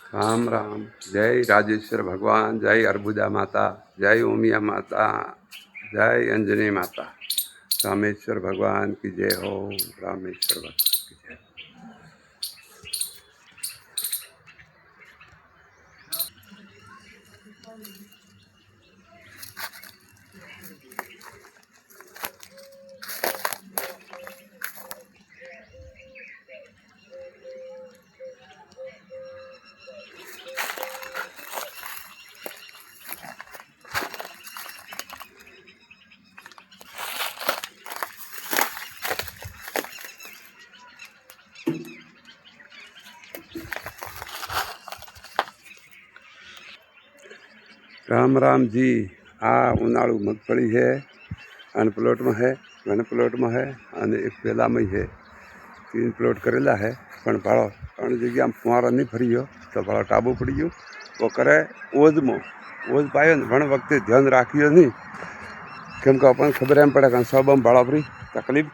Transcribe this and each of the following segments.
राम राम। जय राजेश्वर भगवान, जय अर्बुदा माता, जय उमिया माता, जय अंजनी माता। रामेश्वर भगवान की जय हो। रामेश्वर भगवान की जय। राम राम जी। आ उनाळू मगफળી है अन प्लॉट में है, घन प्लॉट में है और एक पेला में है। 3 प्लॉट करेला है पण भाड़ो 3 जगह फुवारा नहीं फरी हो तो भाड़ो टाबू पड़ी गयो। वो करे ओज में ओज पायो ने घण वखते ध्यान राखियो नहीं, केम के अपन खबर एम पड़े कि सबम भाड़ो पड़ी तकलीफ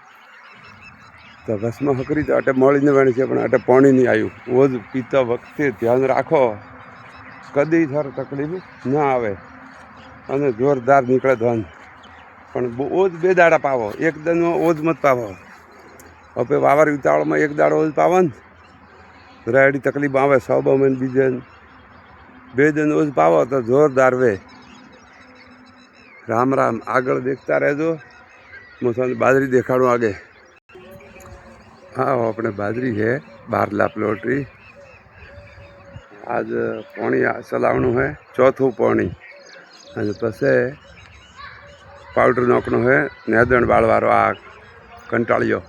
तो बस में हकरी तो अटे मળી ने वणी छे पण अटे पाणी नहीं आयु। ओज पीता वखते ध्यान राखो कदी थार तकलीफ ना आवे અને જોરદાર નીકળે ધન પણ ઓજ 2 દાડા પાવો, એક દન ઓજ મત પાવો। હવે વાવર ઉતાવળમાં 1 દાડો ઓજ પાવો ને રેડી તકલીફ આવે। 100 મહિને બીજે 2 दिन ઓજ પાવો તો જોરદાર વે। राम राम। આગળ देखता રહેજો, હું તમને બાજરી દેખાડું आगे। हाँ अपने बाजरी है 12 प्लॉटरी। आज पानी चलावनु है, चौथું पानी અને પછી પાવડર નાખવાનો है। नेदण बाळवारो आ कंटाळियो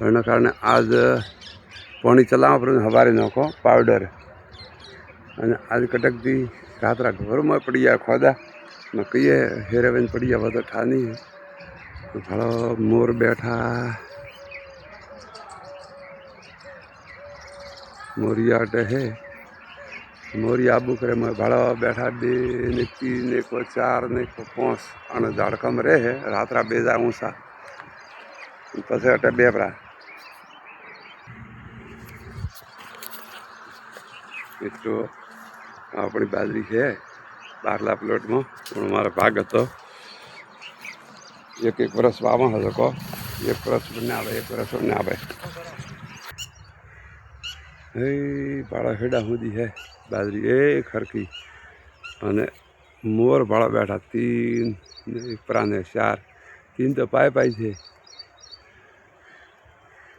एना कारणे आज पानी चलावा पर हवारे नाखो पावडर। અને आज कटक दी रात्रा घर में पड़िया खोदा मैं कहिए हेरेवेन पड़िया वो तो ठानी है। तो भाड़ो मोर बैठा मोरिया अटे है। मोरी आबू करे मैं भाड़ो बैठा 2 ने 3 ने 4 ने 5 અને ઝાડકામ રહે है। रात्रा 2 जा ऊँचा પછી અટે 2 ભરા तो अपनी बाजरी है 12 प्लॉट में। हमारा भाग હતો एक वर्ष वावा सको, 1 वर्ष बने आवे 1 वर्ष बने आवे। हे भाड़ा हेड़ा सुधी है बाजरी एक हरकी અને मोर भाड़ा बैठा 3 ने पराने 4 3 तो पाए पाई थे।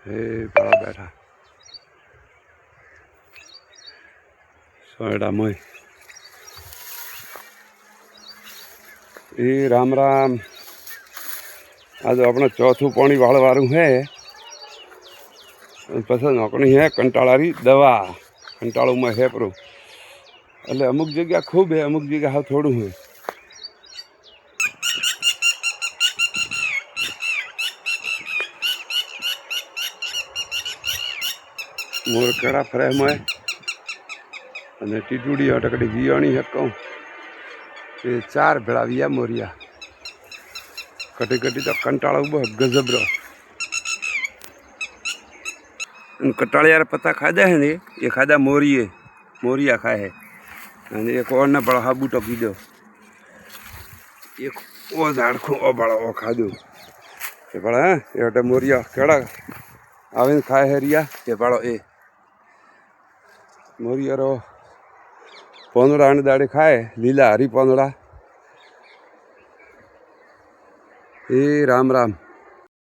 हे भाड़ा बैठा सोएडा मोय। ए राम राम। आज अपने चौथું पानी वाळवारू है પછી નોકણી है कंटाळारी दवा। कंटाळू में है परू એટલે અમુક જગ્યા ખૂબ है, અમુક જગ્યા હા થોડું है। मोर केड़ा फरे में અને ટીટુડી અટકડી વિયાણી હકું એ 4 ભેળાવ્યા મોરિયા કટી કટી તો કંટાળો બહુ ગજબરો। कटाड़िया पत्ता खादा है ने ये खादा मोरिया खाए है। एक और ने बड़ा हाबूटो पीधो, एक ओ झाड़खो ओ बड़ा ओ खादो ये बड़ा है। ये मोरिया केड़ा आवे खाए है रिया ये बड़ो ए मोरिया रो पोंदड़ा ने दाड़े खाए लीला हरी पोंदड़ा। ए राम राम।